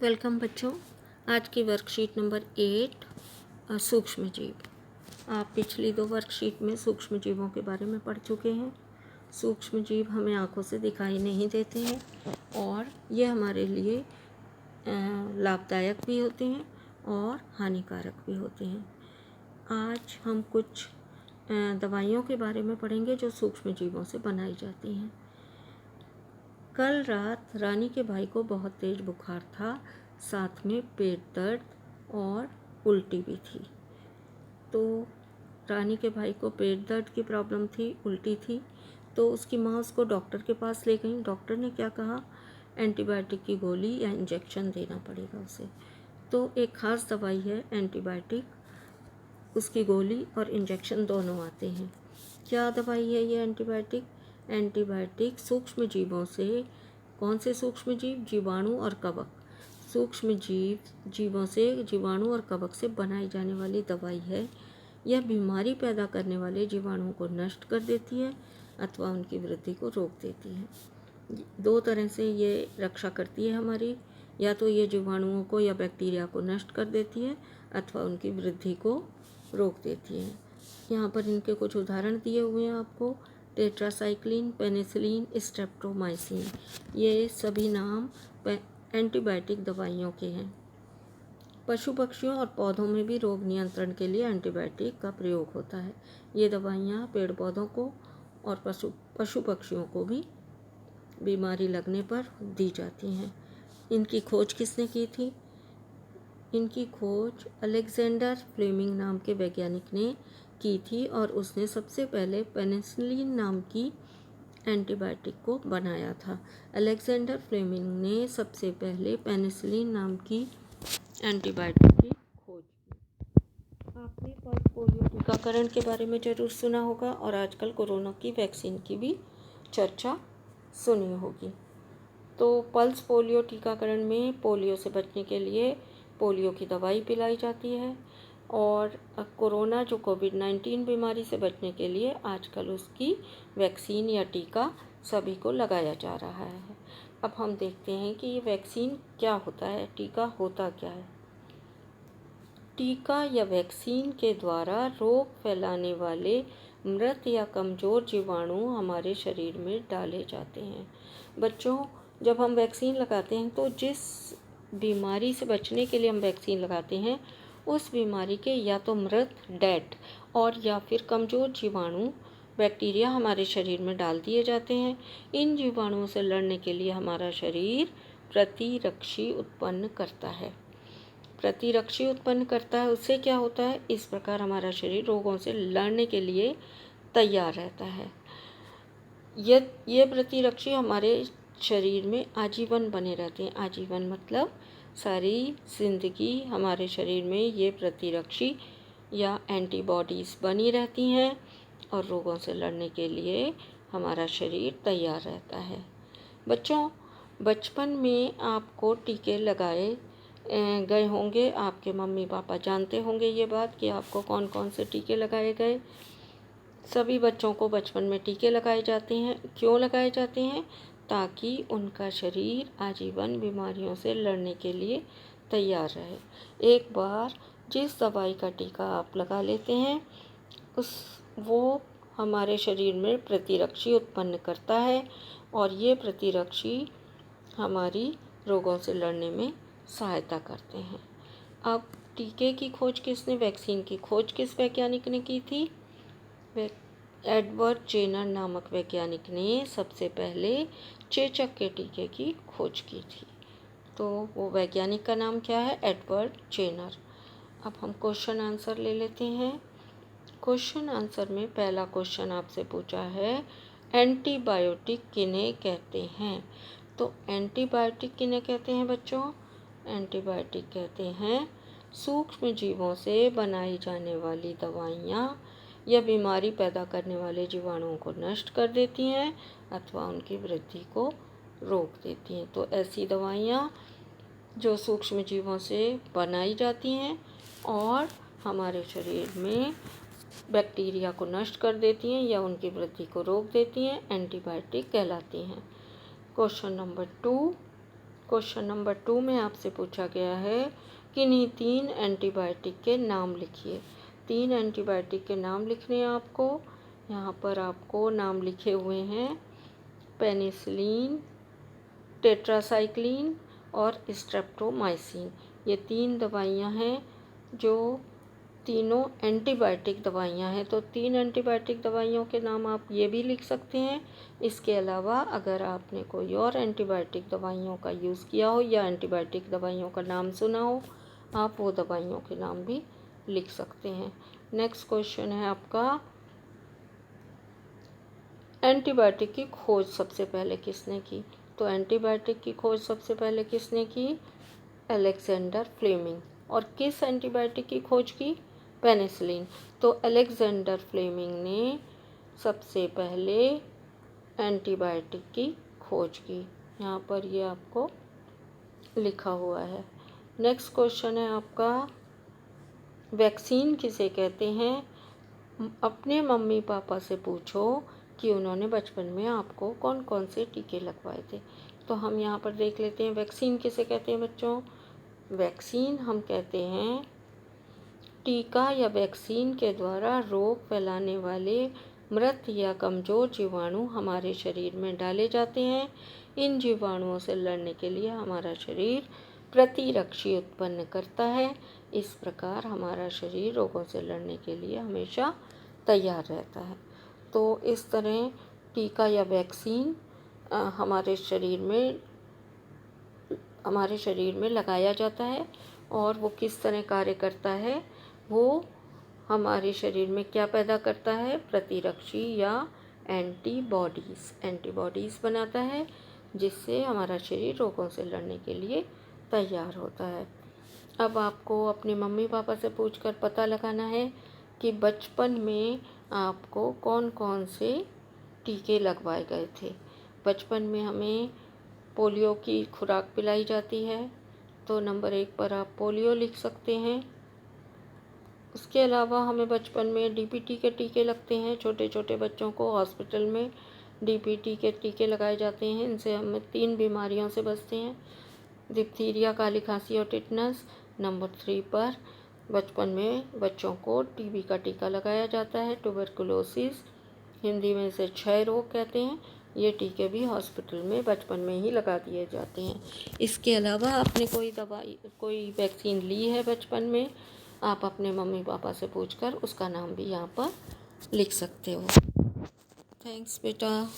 Welcome बच्चों। आज की वर्कशीट नंबर 8 सूक्ष्म जीव। आप पिछली 2 वर्कशीट में सूक्ष्म जीवों के बारे में पढ़ चुके हैं। सूक्ष्म जीव हमें आंखों से दिखाई नहीं देते हैं और ये हमारे लिए लाभदायक भी होते हैं और हानिकारक भी होते हैं। आज हम कुछ दवाइयों के बारे में पढ़ेंगे जो सूक्ष्म जीवों से बनाई जाती हैं। कल रात रानी के भाई को बहुत तेज बुखार था, साथ में पेट दर्द और उल्टी भी थी। तो रानी के भाई को पेट दर्द की प्रॉब्लम थी, उल्टी थी, तो उसकी माँ उसको डॉक्टर के पास ले गई। डॉक्टर ने क्या कहा, एंटीबायोटिक की गोली या इंजेक्शन देना पड़ेगा उसे। तो एक ख़ास दवाई है एंटीबायोटिक, उसकी गोली और इंजेक्शन दोनों आते हैं। क्या दवाई है ये एंटीबायोटिक? एंटीबायोटिक सूक्ष्म जीवों से, कौन से सूक्ष्म जीव? जीवाणु और कवक। सूक्ष्म जीवों से, जीवाणु और कवक से बनाई जाने वाली दवाई है। यह बीमारी पैदा करने वाले जीवाणुओं को नष्ट कर देती है अथवा उनकी वृद्धि को रोक देती है। 2 तरह से ये रक्षा करती है हमारी, या तो ये जीवाणुओं को या बैक्टीरिया को नष्ट कर देती है अथवा उनकी वृद्धि को रोक देती है। यहाँ पर इनके कुछ उदाहरण दिए हुए हैं आपको। टेट्रासाइक्लिन, पेनिसिलिन, स्ट्रेप्टोमाइसिन, ये सभी नाम एंटीबायोटिक दवाइयों के हैं। पशु पक्षियों और पौधों में भी रोग नियंत्रण के लिए एंटीबायोटिक का प्रयोग होता है। ये दवाइयाँ पेड़ पौधों को और पशु पक्षियों को भी बीमारी लगने पर दी जाती हैं। इनकी खोज किसने की थी? इनकी खोज अलेक्जेंडर फ्लेमिंग नाम के वैज्ञानिक ने की थी और उसने सबसे पहले पेनिसिलिन नाम की एंटीबायोटिक को बनाया था। अलेक्जेंडर फ्लेमिंग ने सबसे पहले पेनिसिलिन नाम की एंटीबायोटिक की खोज की। आपने पल्स पोलियो टीकाकरण के बारे में ज़रूर सुना होगा और आजकल कोरोना की वैक्सीन की भी चर्चा सुनी होगी। तो पल्स पोलियो टीकाकरण में पोलियो से बचने के लिए पोलियो की दवाई पिलाई जाती है और कोरोना जो कोविड-19 बीमारी से बचने के लिए आजकल उसकी वैक्सीन या टीका सभी को लगाया जा रहा है। अब हम देखते हैं कि ये वैक्सीन क्या होता है, टीका होता क्या है। टीका या वैक्सीन के द्वारा रोग फैलाने वाले मृत या कमज़ोर जीवाणु हमारे शरीर में डाले जाते हैं। बच्चों, जब हम वैक्सीन लगाते हैं तो जिस बीमारी से बचने के लिए हम वैक्सीन लगाते हैं उस बीमारी के या तो मृत, डेड, और या फिर कमज़ोर जीवाणु, बैक्टीरिया हमारे शरीर में डाल दिए जाते हैं। इन जीवाणुओं से लड़ने के लिए हमारा शरीर प्रतिरक्षी उत्पन्न करता है। प्रतिरक्षी उत्पन्न करता है, उससे क्या होता है, इस प्रकार हमारा शरीर रोगों से लड़ने के लिए तैयार रहता है। ये प्रतिरक्षी हमारे शरीर में आजीवन बने रहते हैं। आजीवन मतलब सारी ज़िंदगी हमारे शरीर में ये प्रतिरक्षी या एंटीबॉडीज़ बनी रहती हैं और रोगों से लड़ने के लिए हमारा शरीर तैयार रहता है। बच्चों, बचपन में आपको टीके लगाए गए होंगे, आपके मम्मी पापा जानते होंगे ये बात कि आपको कौन कौन से टीके लगाए गए। सभी बच्चों को बचपन में टीके लगाए जाते हैं। क्यों लगाए जाते हैं? ताकि उनका शरीर आजीवन बीमारियों से लड़ने के लिए तैयार रहे। एक बार जिस दवाई का टीका आप लगा लेते हैं वो हमारे शरीर में प्रतिरक्षी उत्पन्न करता है और ये प्रतिरक्षी हमारी रोगों से लड़ने में सहायता करते हैं। अब टीके की खोज किसने, वैक्सीन की खोज किस वैज्ञानिक ने की थी? एडवर्ड जेनर नामक वैज्ञानिक ने सबसे पहले चेचक के टीके की खोज की थी। तो वो वैज्ञानिक का नाम क्या है? Edward Jenner. अब हम क्वेश्चन आंसर ले लेते हैं। क्वेश्चन आंसर में पहला क्वेश्चन आपसे पूछा है, एंटीबायोटिक किन्हें कहते हैं? तो एंटीबायोटिक किन्हें कहते हैं बच्चों? एंटीबायोटिक कहते हैं सूक्ष्म जीवों से बनाई जाने वाली दवाइयाँ यह बीमारी पैदा करने वाले जीवाणुओं को नष्ट कर देती हैं अथवा उनकी वृद्धि को रोक देती हैं। तो ऐसी दवाइयाँ जो सूक्ष्म जीवों से बनाई जाती हैं और हमारे शरीर में बैक्टीरिया को नष्ट कर देती हैं या उनकी वृद्धि को रोक देती हैं, एंटीबायोटिक कहलाती हैं। क्वेश्चन नंबर 2, क्वेश्चन नंबर 2 में आपसे पूछा गया है किन्हीं 3 एंटीबायोटिक के नाम लिखिए। 3 एंटीबायोटिक के नाम लिखने हैं आपको। यहाँ पर आपको नाम लिखे हुए हैं पेनिसिलिन, टेट्रासाइक्लिन और स्ट्रेप्टोमाइसिन। ये 3 दवाइयाँ हैं जो तीनों एंटीबायोटिक दवाइयाँ हैं। तो 3 एंटीबायोटिक दवाइयों के नाम आप ये भी लिख सकते हैं। इसके अलावा अगर आपने कोई और एंटीबायोटिक दवाइयों का यूज़ किया हो या एंटीबायोटिक दवाइयों का नाम सुना हो, आप वो दवाइयों के नाम भी लिख सकते हैं। नेक्स्ट क्वेश्चन है आपका, एंटीबायोटिक की खोज सबसे पहले किसने की? तो एंटीबायोटिक की खोज सबसे पहले किसने की? Alexander Fleming. और किस एंटीबायोटिक की खोज की? पेनिसिलिन। तो अलेक्जेंडर फ्लेमिंग ने सबसे पहले एंटीबायोटिक की खोज की। यहाँ पर ये आपको लिखा हुआ है। नेक्स्ट क्वेश्चन है आपका, वैक्सीन किसे कहते हैं? अपने मम्मी पापा से पूछो कि उन्होंने बचपन में आपको कौन कौन से टीके लगवाए थे। तो हम यहाँ पर देख लेते हैं वैक्सीन किसे कहते हैं बच्चों। वैक्सीन हम कहते हैं टीका या वैक्सीन के द्वारा रोग फैलाने वाले मृत या कमज़ोर जीवाणु हमारे शरीर में डाले जाते हैं। इन जीवाणुओं से लड़ने के लिए हमारा शरीर प्रतिरक्षी उत्पन्न करता है। इस प्रकार हमारा शरीर रोगों से लड़ने के लिए हमेशा तैयार रहता है। तो इस तरह टीका या वैक्सीन हमारे शरीर में लगाया जाता है। और वो किस तरह कार्य करता है? वो हमारे शरीर में क्या पैदा करता है? प्रतिरक्षी या एंटीबॉडीज़ बनाता है, जिससे हमारा शरीर रोगों से लड़ने के लिए तैयार होता है। अब आपको अपने मम्मी पापा से पूछकर पता लगाना है कि बचपन में आपको कौन कौन से टीके लगवाए गए थे। बचपन में हमें पोलियो की खुराक पिलाई जाती है, तो नंबर 1 पर आप पोलियो लिख सकते हैं। उसके अलावा हमें बचपन में डीपीटी के टीके लगते हैं। छोटे छोटे बच्चों को हॉस्पिटल में डीपीटी के टीके लगाए जाते हैं। इनसे हम 3 बीमारियों से बचते हैं, डिप्थीरिया, काली खांसी और टिटनस। नंबर 3 पर बचपन में बच्चों को टीबी का टीका लगाया जाता है, ट्यूबरकुलोसिस, हिंदी में इसे क्षय रोग कहते हैं। ये टीके भी हॉस्पिटल में बचपन में ही लगा दिए जाते हैं। इसके अलावा आपने कोई वैक्सीन ली है बचपन में, आप अपने मम्मी पापा से पूछकर उसका नाम भी यहाँ पर लिख सकते हो। थैंक्स बेटा।